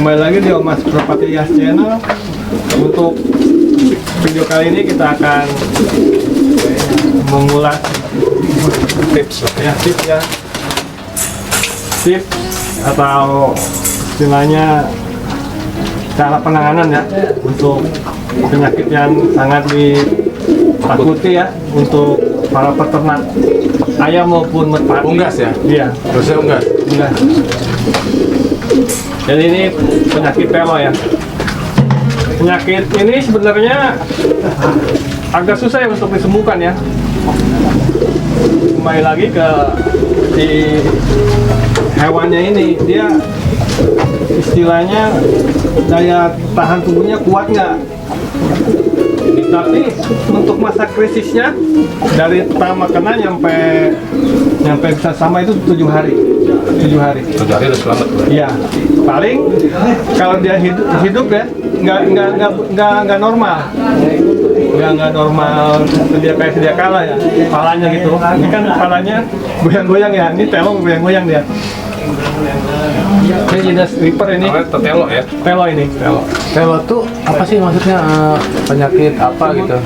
Kembali lagi di Mas Property Yas Channel. Untuk video kali ini kita akan mengulas tips atau istilahnya cara penanganan ya untuk penyakit yang sangat ditakuti ya untuk para peternak ayam maupun merpati. Unggas ya? Iya. Terusnya unggas. Jadi ini penyakit telo ya. Penyakit ini sebenarnya agak susah ya untuk disembuhkan ya. Kembali lagi ke si hewannya ini, dia istilahnya daya tahan tubuhnya kuat nggak? Tapi untuk masa krisisnya dari pertama kena nyampe bisa sama itu 7 hari. 7 hari udah selamat. Iya, paling kalau dia hidup ya nggak normal, nggak normal sedia kala ya, kepalanya gitu. Ini kan kepalanya goyang-goyang ya, ini telo goyang-goyang dia. Ini jenis Reaper ini. Telo ya? Telo ini. Telo tuh apa sih maksudnya? Penyakit apa gitu?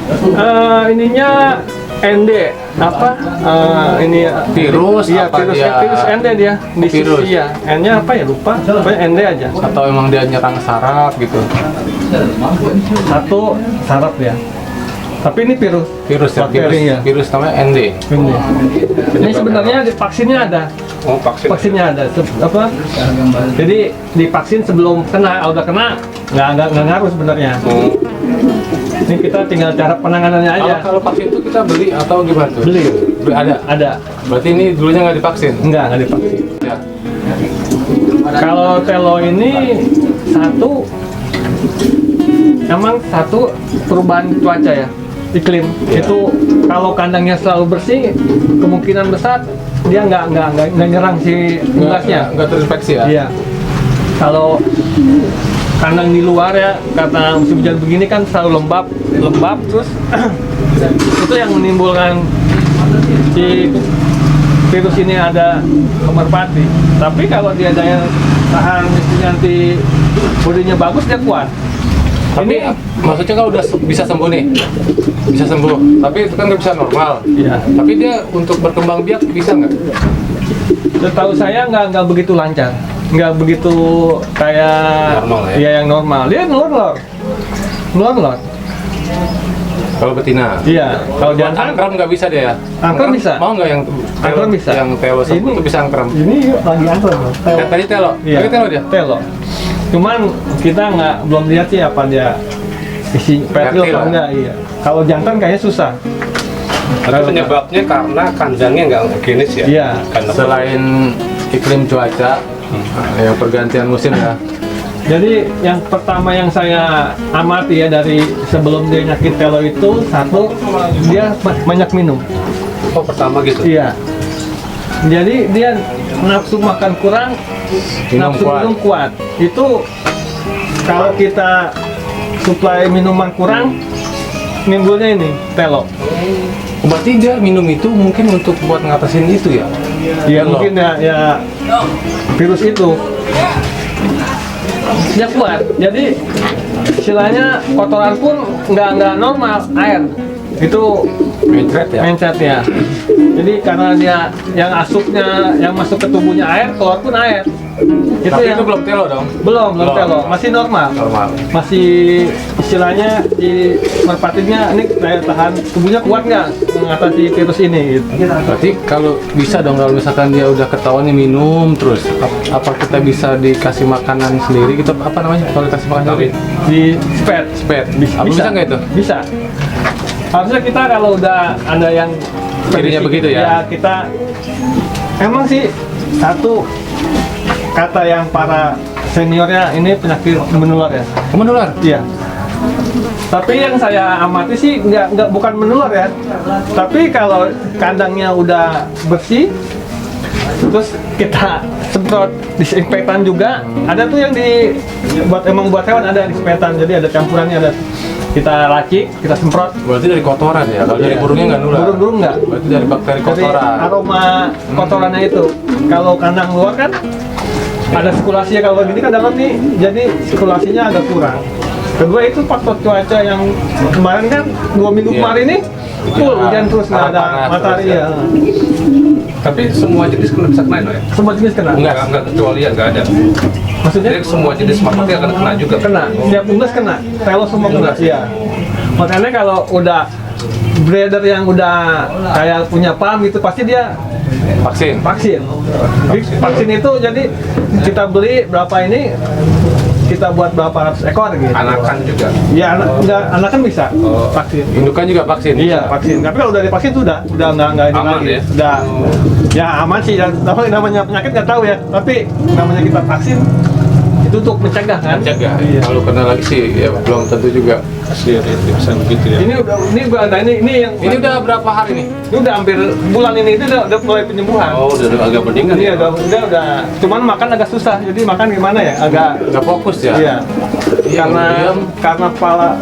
Ininya ND apa? Ini virus? Iya, apa virus dia? virus ND dia. Di Virus. sisi ya. N-nya apa ya lupa. Pokoknya ND aja. Atau emang dia nyerang saraf gitu? Satu saraf ya. Tapi ini virus. Virus ya? Bakteri, ya. Virus namanya ND. Ini sebenarnya vaksinnya ada. Oh, Vaksinnya ada. Apa? Jadi divaksin sebelum kena, udah kena nggak ngaruh sebenarnya. Ini kita tinggal cara penanganannya aja. Kalau vaksin itu kita beli atau gimana tuh? Beli. Ada. Berarti ini dulunya nggak divaksin? Nggak divaksin. Ya. Kalau telo ini satu perubahan cuaca ya, iklim itu kalau kandangnya selalu bersih kemungkinan besar dia nggak nyerang si unggasnya, nggak terinfeksi ya. Iya. Kalau kandang di luar ya, karena musim hujan begini kan selalu lembab terus itu yang menimbulkan si virus ini ada ke merpati. Tapi kalau dia daya tahan nanti bodinya bagus, dia kuat. Tapi maksudnya kalau udah bisa sembuh nih, bisa sembuh, tapi itu kan nggak bisa normal. Iya. Tapi dia untuk berkembang biak bisa nggak? Setahu saya nggak begitu lancar, nggak begitu kayak normal ya? Ya yang normal. Dia ngelor. Kalau betina? Iya. Kalau jantan Angkram nggak bisa dia ya? Angkram bisa. Mau nggak yang Angkram bisa. Yang telo itu bisa angkram? Ini lagi angkram. Tadi telo? Iya. Tadi telo dia? Telo. Cuman kita belum lihat sih apa dia isi fertil apa enggak. Iya. Kalau jantan kayaknya susah. Atau penyebabnya karena kandangnya nggak homogenis ya? Iya. Selain iklim cuaca, yang pergantian musim ya. Jadi yang pertama yang saya amati ya dari sebelum dia nyakit telo itu, satu dia banyak minum. Oh, pertama gitu? Iya. Jadi dia nafsu makan kurang, nafsu minum kuat. Itu kalau kita suplai minuman kurang, nimbulnya ini telo. Berarti dia minum itu mungkin untuk buat ngatasin itu ya? Iya mungkin ya virus itu. Dia kuat. Jadi istilahnya kotoran pun nggak normal, air itu mencret ya. Jadi karena dia yang asupnya yang masuk ke tubuhnya air, keluar pun air. Tapi itu belum telo dong? Belum telo, masih normal. Masih istilahnya di merpatinya ini daya tahan tubuhnya kuat nggak mengatasi virus ini gitu. Berarti kalau bisa dong, kalau misalkan dia udah ketahuan nih minum terus, apa kita bisa dikasih makanan sendiri gitu, apa namanya kalau dikasih makanan sendiri? Di spet. Bisa nggak itu? Bisa. Harusnya kita kalau udah ada yang Jadinya begitu ya? Ya kita emang sih satu kata yang para seniornya ini penyakit menular ya. Menular? Iya. Tapi yang saya amati sih bukan menular ya. Tapi kalau kandangnya udah bersih, terus kita semprot disinfektan juga. Ada tuh yang buat hewan ada disinfektan. Jadi ada campurannya, ada kita racik, kita semprot. Berarti dari kotoran ya? Kalau dari burungnya nggak nular? Burung nggak. Berarti dari bakteri kotoran. Dari aroma kotorannya itu. Kalau kandang luar kan ada sirkulasi kalau begini kan dalam nih, jadi sirkulasinya agak kurang. Kedua itu faktor cuaca yang kemarin kan 2 minggu Iya. kemarin nih full hujan terus nggak ada Panas matahari terus, ya. Tapi semua jenis bisa kena ya? Semua jenis kena. Enggak kecualian, enggak ada. Maksudnya Jadi semua jenis marmotnya akan kena juga. kena. Setiap unggas kena. Kalau semua unggas ya. Makanya kalau udah breeder yang udah kayak punya farm gitu pasti dia Vaksin. vaksin. Jadi, vaksin itu jadi kita beli berapa ini kita buat berapa ratus ekor gitu. Anakan juga. Ya anak kan bisa vaksin. Indukan juga vaksin. Iya vaksin. Tapi kalau udah divaksin tuh udah nggak ini Aman lagi. ya? Udah ya aman sih. Namanya penyakit nggak tahu ya. Tapi namanya kita vaksin itu untuk mencegah kan. Jaga. Iya. Kalau kena lagi sih ya belum tentu juga. Kasihan ya, bisa begitu ya. Ini gua ada ini yang Ini udah berapa hari nih? ini udah hampir bulan ini itu udah mulai penyembuhan. Oh, udah agak mendingan Iya, ya. udah. Cuman makan agak susah. Jadi makan gimana ya? Agak Nggak fokus ya? iya. Iya, Karena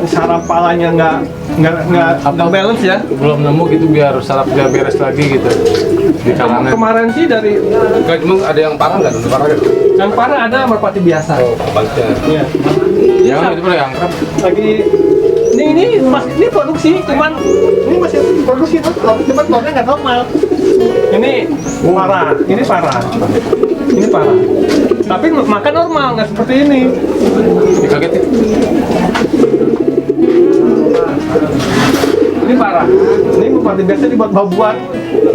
saraf palanya nggak balance ya. belum nemu gitu biar saraf dia beres lagi gitu di kalangan. Kemarin sih dari Enggak, cuma ada yang parah nggak? Ada parah nggak? yang parah ada merpati biasa. Oh, panjang. Iya. Jangan itu boleh angkrep. Lagi ini produksi cuman ini masih produksi tuh cuman telurnya nggak normal. Ini parah, ini parah. Tapi makan normal nggak seperti ini. Dikagetin. Ini parah. Ini merpati biasa dibuat babuan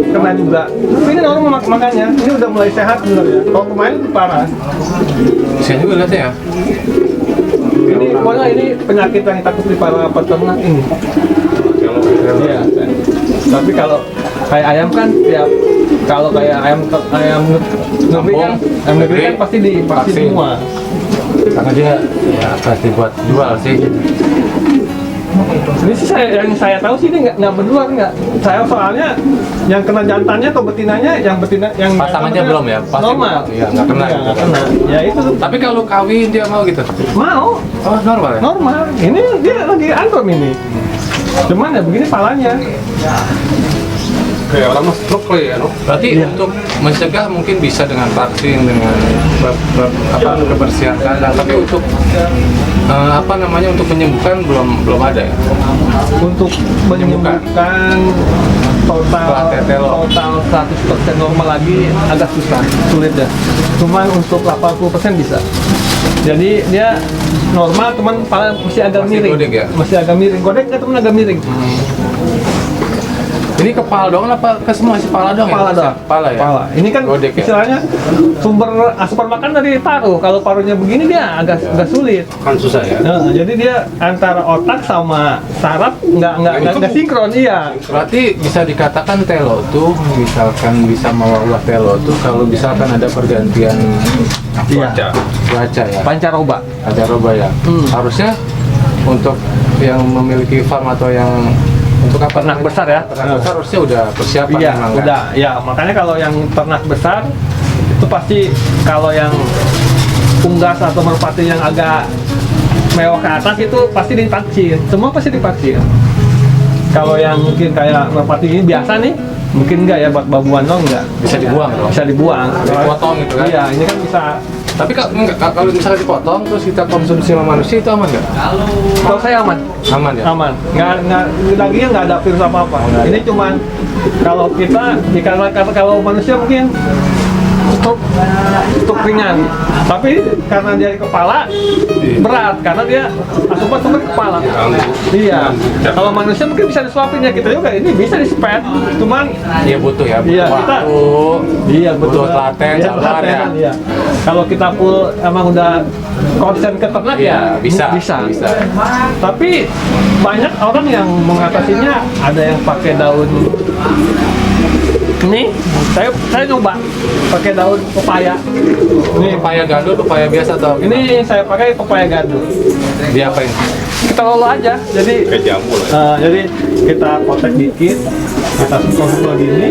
kena juga. Tapi ini normal makannya. Ini udah mulai sehat sebenarnya. Kalau kemarin itu parah. Saya juga lihat ya. Ini pokoknya ini penyakit yang takut di para peternak ini. Iya. Tapi kalau kayak ayam kan tiap kalau kayak ayam negeri kan pasti divaksin Vaksin. semua. Karena dia ya pasti buat jual sih. Ini sih yang saya tahu sih ini nggak berdua nggak. Saya soalnya yang kena jantannya atau betinanya yang betina yang Pasangannya belum ya? Pasti normal. iya, nggak kena Iya, gitu nggak kan. kena. Ya itu Tapi kalau kawin dia mau gitu. mau Oh, normal ya? normal. Ini dia lagi antrum ini. Cuman ya begini palanya. Kayak orang mas stroke kali ya, no? Berarti Iya. untuk mencegah mungkin bisa dengan vaksin, dengan kebersihan kandang. Tapi untuk untuk menyembuhkan belum ada ya. Untuk menyembuhkan total Telo. 100% normal lagi agak susah, sulit ya. Cuman untuk 80% bisa. Jadi dia normal, cuman kepala masih agak Masih miring. godek ya? Masih agak miring. Godek nggak teman agak miring. Ini kepala doang apa ke semua sih pala doang? Kepala ya? doang. Kepala ya. Kepala. Ini kan Godek ya? istilahnya sumber asupan makan dari paru. Kalau parunya begini dia agak sulit. Kan susah ya. Nah, jadi dia antara otak sama saraf nggak sinkron, iya. Berarti bisa dikatakan telo tuh misalkan bisa mewabah telo tuh kalau misalkan ada pergantian Cuaca. cuaca ya. Pancaroba. Pancaroba ya. Harusnya untuk yang memiliki farm atau yang untuk apa Ternak besar ya. ternak besar harusnya udah persiapan Iya, memang kan? udah. Ya, makanya kalau yang ternak besar itu pasti kalau yang unggas atau merpati yang agak mewah ke atas itu pasti divaksin. Semua pasti divaksin. Kalau yang mungkin kayak merpati ini biasa nih, mungkin enggak ya buat babuan dong enggak. Bisa dibuang dong? Bisa dibuang. Dipotong gitu kan? Iya, ini kan bisa. Tapi kalau misalnya dipotong terus kita konsumsi sama manusia itu aman nggak? Kalau saya aman. Aman ya? Aman. Nggak dagingnya nggak ada virus apa-apa. Ini cuman kalau kita kalau manusia mungkin stroke ringan, tapi karena dia di kepala berat karena dia asupan sumber di kepala. Iya. Kalau manusia mungkin bisa disuapin ya, kita juga ini bisa dispet, cuman Iya butuh ya. Iya, kita- iya butuh telaten, Iya, sabar ya. telaten, iya. Kalau kita full emang udah konsen ke ternak Iya, ya bisa. Tapi banyak orang yang mengatasinya ada yang pakai daun ini saya nyoba pakai daun pepaya. Ini pepaya gandul, pepaya biasa atau Ini saya pakai pepaya gandul. diapain? Kita lolo aja. Jadi Kayak jamu lah. jadi kita kotek dikit, kita tuang lagi ini,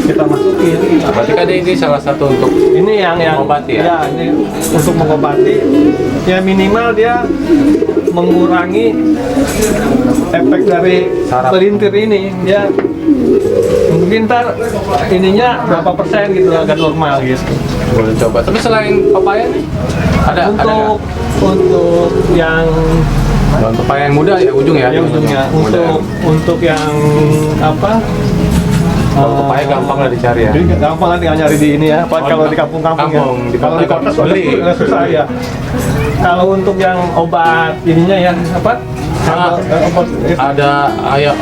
kita masukin. Berarti kan ini salah satu untuk Ini yang Mengobati ya? Ya, ini untuk mengobati. Ya minimal dia mengurangi efek dari Saraf. pelintir ini. Dia mungkin ntar ininya berapa persen gitu agak normal gitu. Boleh coba. Tapi selain papaya nih, ada untuk yang daun pepaya yang muda ya ujung ya? yang ujungnya untuk yang apa? Daun pepaya gampang lah dicari ya. Jadi gampang lah tinggal nyari di ini ya. Apalagi kalau di kampung-kampung ya. Di Kalau di kota beli. susah ya. Kalau untuk yang obat ininya ya apa? Ada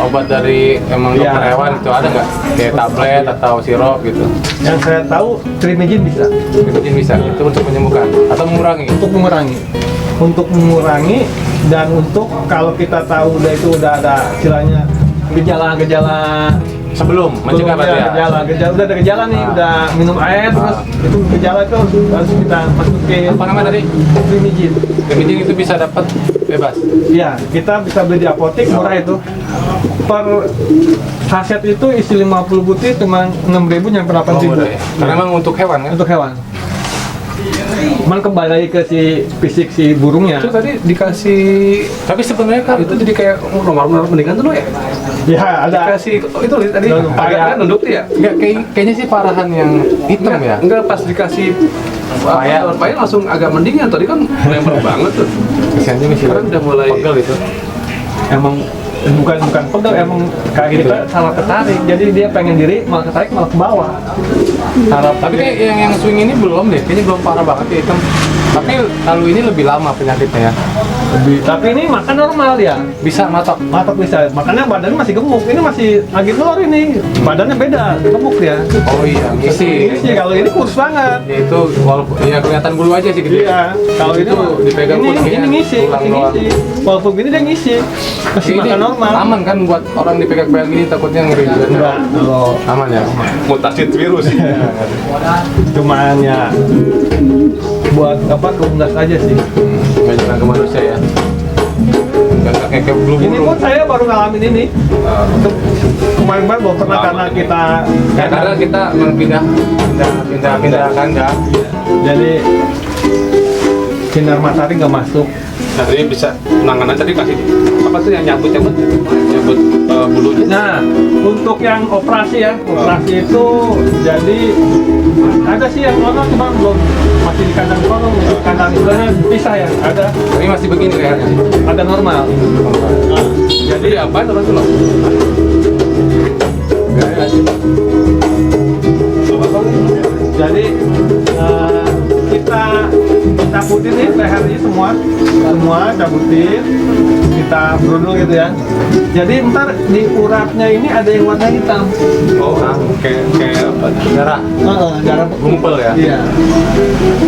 obat dari emang Iya. dokter hewan itu ada nggak? Kayak tablet atau sirup gitu? Yang saya tahu trimijin bisa Mungkin bisa. Itu untuk menyembuhkan atau mengurangi? untuk mengurangi dan untuk kalau kita tahu udah ada istilahnya gejala-gejala Sebelum mencegah berarti ya? gejala udah ada gejala nih, udah minum air terus itu gejala itu harus kita masukin Apa namanya tadi? trimijin. Trimijin itu bisa dapat bebas. Iya, kita bisa beli di apotek murah itu. Per saset itu isi 50 butir cuma 6.000 nyampe 8.000. Mudah ya? Karena memang untuk hewan kan? Untuk hewan. Cuman kembali lagi ke si fisik si burungnya. Itu tadi dikasih, Tapi sebenarnya kan itu jadi kayak nomor mendingan tuh ya? Ya ada. Dikasih, itu tadi Daun pepaya. agak kan nunduk dia. nggak kayaknya sih parahan yang hitam ya. Enggak, pas dikasih Pepaya. pepaya langsung agak mendingan. Tadi kan lebar banget tuh. Kasihan juga sih. Sekarang udah mulai pegel itu. Emang bukan pegel, emang kayak Gitu. kita salah ketarik. Jadi dia pengen diri malah ketarik malah ke bawah. Tapi kayak yang swing ini belum deh. Kayaknya belum parah banget ya hitam. Tapi lalu ini lebih lama penyakitnya ya. Tapi ini makan normal ya. Bisa matok. Matok bisa. Makanya badannya masih gemuk. Ini masih lagi telur ini. Badannya beda, gemuk dia. Oh iya, ngisi. Ini sih kalau ini kurus banget. Ya itu walaupun ya kelihatan bulu aja sih gitu. Iya, kalau ini Itu dipegang pun ini kayaknya ngisi, tulang masih doang. ngisi. Walaupun gini dia ngisi, masih Ini makan normal. aman kan buat orang dipegang-pegang gini takutnya ngeri juga. Enggak, kalau Aman ya. mutasi virus. cuman ya buat apa keunggas aja sih. Nggak jalan ke manusia ya. Nggak kayak bulu Ini pun saya baru ngalamin ini. Untuk kemarin belum pernah karena kita Ya karena kita pindah kandang. jadi sinar matahari nggak masuk. Nah, ini bisa penanganan tadi kasih apa tuh yang nyabut bulunya. Nah, untuk yang operasi ya, operasi itu jadi ada sih yang kono cuma belum masih di kandang kono, untuk kandang istilahnya pisah ya, Ini masih begini kayaknya. ada normal. Nah, Jadi apa orang tuh loh? jadi kita cabutin nih lehernya semua cabutin, kita berundul gitu ya. Jadi ntar di uratnya ini ada yang warna hitam. Oh, kayak apa? Darah. Darah Gumpel ya? Iya.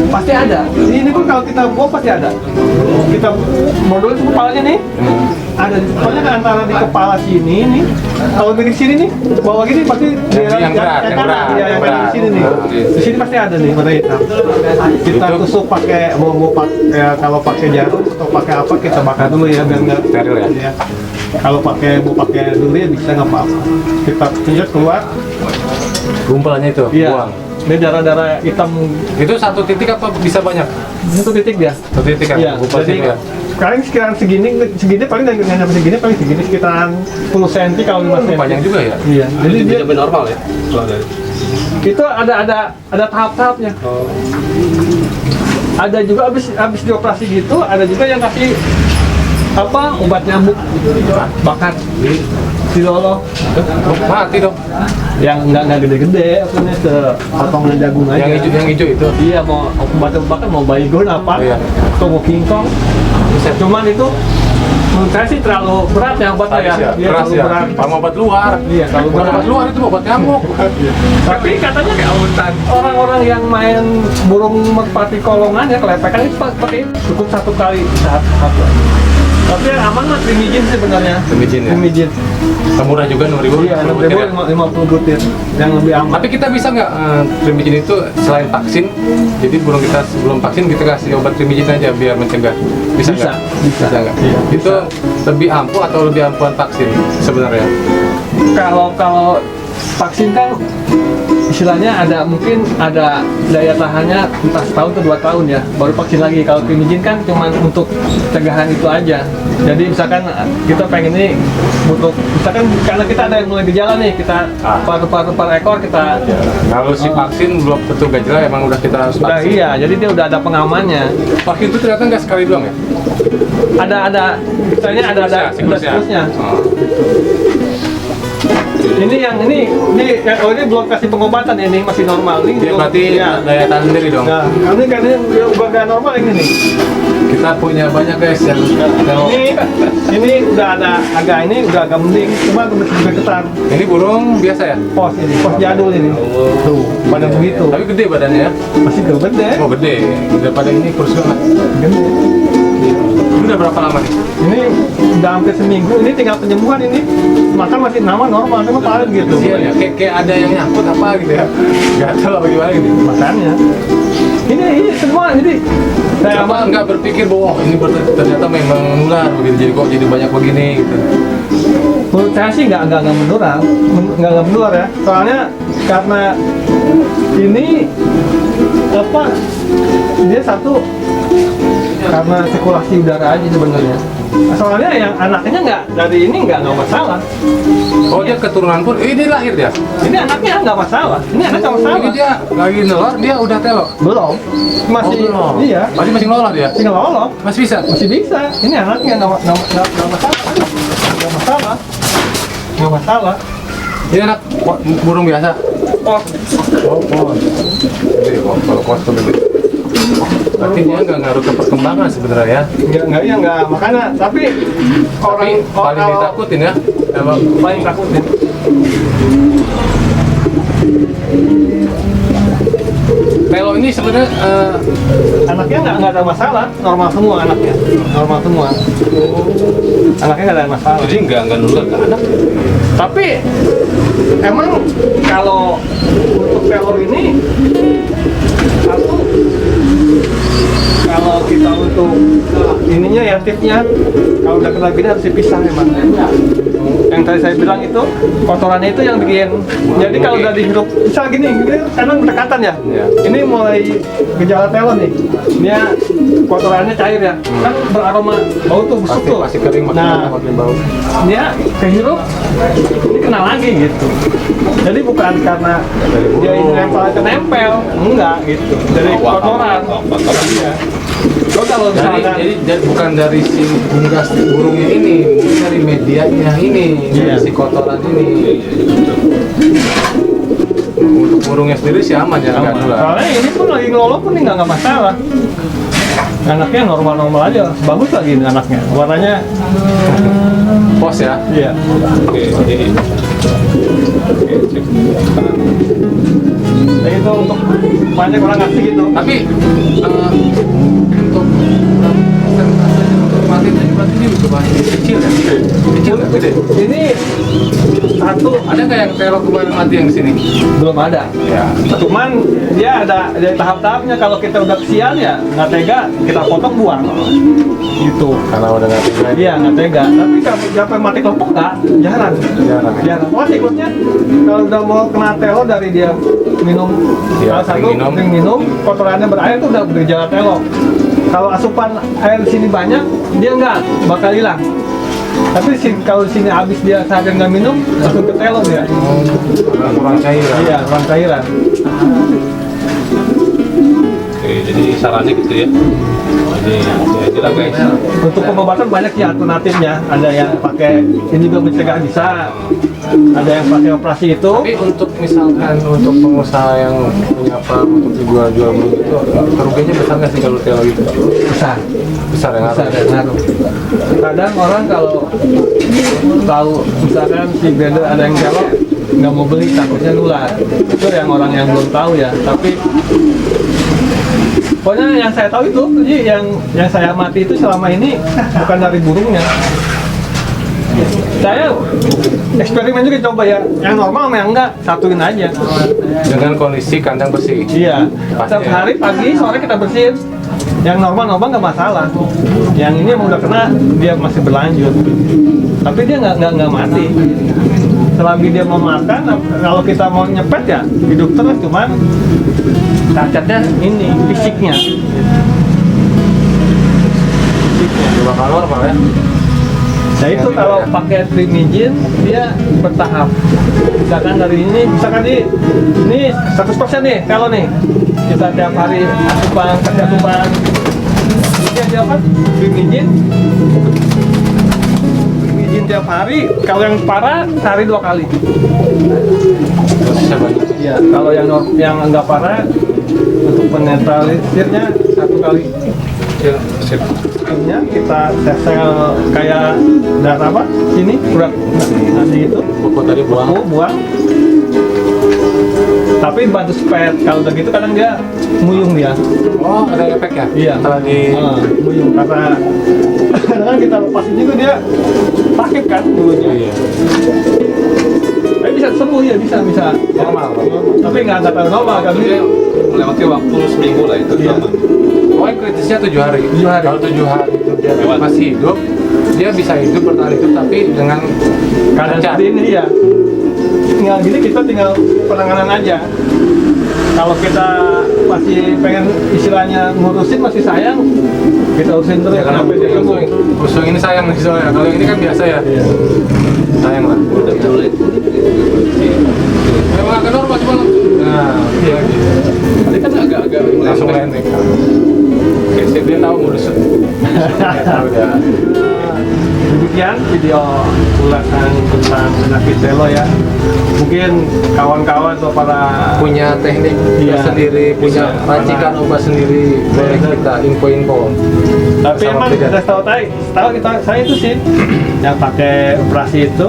Pasti ada. Ini pun kalau kita buang pasti ada. Kita modul itu kepalanya nih. Ada. Pokoknya kan antara di kepala sini nih. Kalau di sini nih, bawah gini pasti Yang berat, yang kanan. berat, Iya, yang paling di sini nih. Di sini pasti ada nih warna hitam. Kita Itu- tusuk pakai mau pakai ya, kalau pakai jarum atau pakai apa kita bakar dulu ya biar nggak Steril ya? Iya. Kalau mau pakai dulu ya bisa nggak apa-apa. Kita tunjuk keluar. Gumpelnya itu, Iya. buang. Ini darah-darah hitam Itu satu titik apa bisa banyak? satu titik dia. Satu titik kan? Iya, Gumpel jadi situ ya? sekarang sekitaran segini paling nggak nyampe segini, paling segini sekitaran 10 cm kalau 5 cm. Panjang juga ya? Iya, jadi dia Jadi normal ya? Kalau dari itu ada tahap-tahapnya. Ada juga abis dioperasi gitu, ada juga yang kasih apa obat nyamuk bakar di lolo Mati dong. yang nggak gede-gede, maksudnya sepotongan jagung aja. Yang hijau itu. Iya, mau obat bakar mau baygon apa, Iya. atau mau kingkong. Bisa. Cuman itu menurut saya sih terlalu berat ya obatnya ya. Iya, Iya, keras terlalu ya. berat. Sama obat luar. Iya, kalau Bukan berat. obat luar itu obat nyamuk. Tapi katanya kayak orang-orang yang main burung merpati kolongan ya kelepekan itu pakai cukup 1 kali satu. Tapi yang aman mah trimijin sih sebenarnya. Trimijin ya? Trimijin. Murah juga 6.000. Iya, 6.050 butir yang lebih aman. Tapi kita bisa nggak trimijin itu selain vaksin, jadi burung kita sebelum vaksin kita kasih obat trimijin aja biar mencegah. Bisa Bisa, nggak? bisa. Nggak? Iya, Itu lebih ampuh atau lebih ampuhan vaksin sebenarnya? Kalau vaksin kan istilahnya mungkin ada daya tahannya entah setahun atau 2 tahun ya, baru vaksin lagi. Kalau Primijin kan cuma untuk cegahan itu aja. Jadi misalkan kita pengen ini untuk misalkan karena kita ada yang mulai gejala nih, kita paru-paru per ekor kita Kalau si vaksin belum tentu gejala, emang udah kita harus udah vaksin. iya, jadi dia udah ada pengamannya. Vaksin itu ternyata nggak sekali doang ya? Ada misalnya ada siklusnya. Oh. Ini ini belum kasih pengobatan, ini masih normal. Ini Dia belum- berarti ya. daya tahan sendiri dong. Nah, ini kan ini udah nggak normal ini nih. Kita punya banyak guys yang kalau Ini udah agak mending, cuma udah ketar. ini burung biasa ya? Pos jadul ini. Tuh, pada begitu. Tapi gede badannya ya? Masih gede. Oh gede, daripada ini kurus banget. Gede. Ini udah berapa lama nih? Ini udah hampir seminggu, ini tinggal penyembuhan ini. Makan masih normal, cuma paling gitu. Kesian ya, kayak ada yang nyangkut apa gitu ya? Gak tahu apa gimana gitu. Makannya. Ini semua, jadi saya Coba nggak berpikir bahwa ini ternyata memang menular begitu, jadi kok jadi banyak begini gitu. menurut saya sih nggak menular ya. Soalnya karena ini dia satu karena sirkulasi udara aja sebenarnya. Soalnya yang anaknya nggak dari ini nggak masalah. Oh dia keturunan pun, dia lahir dia. Ini anaknya nggak masalah. Ini anak nggak masalah. Ini dia lagi nelor, dia udah telok. Belum. Masih belum. iya. Masih ngelolor dia. Masih ngelolok. Masih bisa. Masih bisa. Ini anaknya nggak masalah. Nggak masalah. Nggak masalah. Ini anak burung biasa. Oh, Oh. Gede kok, kalau kos tuh gede. Berarti dia nggak ngaruh ke perkembangan sebenarnya ya. nggak makanya. Tapi Tapi paling kalau- ditakutin ya. Kalau paling takutin. Telo ini sebenarnya Anaknya nggak ada masalah, normal semua anaknya, normal semua. Anaknya nggak ada masalah. Jadi nggak nular ke anak. Tapi emang kalau untuk telur ini satu, kalau kita untuk ininya ya tipnya, kalau udah kena gini harus dipisah emang. Yang tadi saya bilang itu kotorannya itu yang bikin. Jadi kalau udah dihirup, misal gini karena berdekatan ya. Iya. Ini mulai gejala telur nih. Dia kotorannya cair ya, kan beraroma bau tuh busuk tuh. pasti kering Nah, makin bau. dia kehirup, ini kena lagi gitu. Jadi bukan karena dia ini nempel, enggak gitu. Dari kotoran. Iya. Lo kalau misalkan Jadi bukan dari si unggas burungnya ini, mungkin dari medianya ini, Iya. dari si kotoran ini. Untuk burungnya sendiri sih aman ya, nggak nular. soalnya ini pun lagi ngelolok pun nggak masalah. Anaknya normal-normal aja, bagus lagi ini anaknya. Warnanya, Pos ya. iya. Oke, jadi Jadi itu untuk banyak orang ngasih gitu. Tapi untuk persentase untuk mati tadi berarti ini masih kecil ya? Kecil nggak gede? Ini satu Ada nggak yang telok kemarin mati yang di sini? belum ada. Ya. Cuman dia ada tahap-tahapnya. Kalau kita udah kesian ya nggak tega, kita potong buang. Gitu. Karena udah nggak tinggal. Iya nggak tega. Tapi kalau sampai mati kelompok nggak, jarang. Jarang. Wah siklusnya kalau udah mau kena telo dari dia minum Iya, salah satu sering minum. sering minum, kotorannya berair itu udah bergejala telo. Kalau asupan air di sini banyak, dia nggak bakal hilang. Tapi kalau di sini habis dia seharian nggak minum, langsung ke telo dia. Karena kurang cairan. Iya, kurang cairan. oke, jadi sarannya gitu ya. Jadi ya itulah guys. Untuk pengobatan banyak sih alternatifnya. Ada yang pakai ini juga mencegah bisa. Ada yang pakai operasi itu. Tapi untuk misalkan untuk pengusaha yang punya farm untuk dijual-jual burung itu kerugiannya besar nggak sih kalau telo gitu? Besar. Besar yang Bisa harus. ada ngaruh. Kadang orang kalau tahu misalkan si breeder ada yang kelok nggak mau beli takutnya nular. Itu yang orang yang belum tahu ya. Tapi pokoknya yang saya tahu itu, jadi yang saya amati itu selama ini bukan dari burungnya. Saya eksperimen juga coba ya, yang normal sama yang enggak satuin aja. Dengan kondisi kandang bersih. Iya. Pasti Setiap ya. hari pagi sore kita bersihin. Yang normal nggak masalah. Yang ini yang udah kena dia masih berlanjut. Tapi dia nggak mati. selagi dia mau makan, kalau kita mau nyepet ya hidup terus, cuman cacatnya ini fisiknya. Bakal normal ya. Nah itu kalau pakai trimijin dia bertahap. Misalkan dari ini, misalkan ini 100% nih kalau nih kita tiap hari kasih asupan ini aja apa? Trimijin tiap hari. Kalau yang parah sehari 2 kali. Dosisnya banyak. Iya. Kalau yang enggak parah untuk penetralisirnya 1 kali. Ya, sip. Akhirnya kita sesel kayak darah apa? Sini urat nanti itu. Pupuk tadi buang. Buang. Tapi bantu spet. Kalau udah gitu kadang dia muyung dia. Oh, ada efek ya? Iya. Setelah di muyung karena kadang kita lepasin juga dia sakit kan dulunya. Iya. Tapi bisa sembuh ya, bisa Normal. Tapi nggak terlalu normal kan Dia dia. melewati waktu seminggu lah itu. Iya. Oh, kritisnya 7 hari. 7 hari. Kalau 7 hari itu dia Lewat. masih hidup, dia bisa hidup bertahan hidup tapi dengan Keadaan lancar. seperti ini ya. Tinggal gini kita tinggal penanganan aja. Kalau kita masih pengen istilahnya ngurusin, masih sayang, kita urusin terus Ya, karena sampai dia sembuh. usung ini sayang nih soalnya. Kalau yang ini kan biasa ya. Iya. Sayang lah. Udah mulai. Memang agak normal cuma. Nah, iya gitu. Tadi kan agak-agak Langsung landing. Oke, sip, dia tahu ngurus. Dia tahu dia. Demikian video ulasan tentang penyakit telo ya. Mungkin kawan-kawan atau para Punya teknik Iya. sendiri, punya Bisa. racikan obat sendiri, boleh kita info-info. tapi Sama emang beda. kita tahu saya itu sih yang pakai operasi itu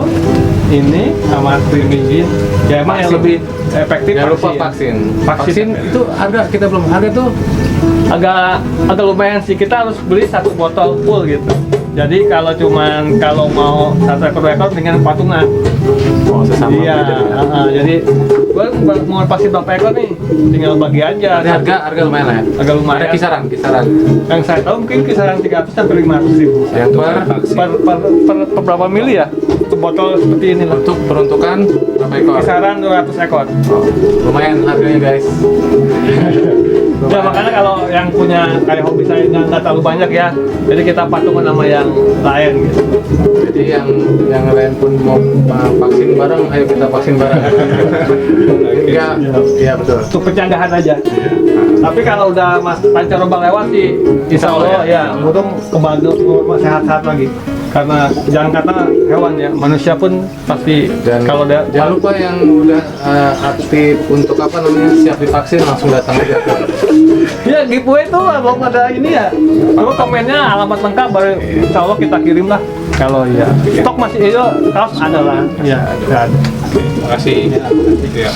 ini sama trimijin ya emang yang Vaksin. lebih efektif. Jangan lupa vaksin. vaksin. Vaksin. Itu harga kita belum harga tuh agak lumayan sih, kita harus beli 1 botol full gitu. Jadi kalau mau 1 ekor dengan patungan. oh, sesama Iya, beda. jadi gua mau vaksin berapa ekor nih, tinggal bagi aja. Ada harga lumayan lah ya. Agak lumayan. Ada kisaran. Yang saya tahu mungkin kisaran 300 sampai 500 ribu. Yang Per berapa mili ya? Untuk botol seperti ini lah. untuk peruntukan berapa ekor? Kisaran 200 ekor. Oh, lumayan harganya guys. Ya makanya kalau yang punya kayak hobi saya yang nggak terlalu banyak ya, jadi kita patungan sama yang lain gitu. Jadi yang lain pun mau vaksin bareng, ayo kita vaksin bareng. Enggak, iya betul. Untuk pencanggahan aja. Tapi kalau udah Mas pancaroba lewat sih, insya Allah ya, untung kebantu sehat-sehat lagi. Karena jangan kata hewan ya, manusia pun pasti Dan kalau dia jangan lupa yang udah aktif untuk apa namanya siap divaksin langsung datang aja. ya giveaway tuh belum ada ini ya. Coba komennya alamat lengkap baru insya Allah kita kirim lah. Kalau ya stok masih itu kaos ada lah. Ya ada. Terima kasih. Iya.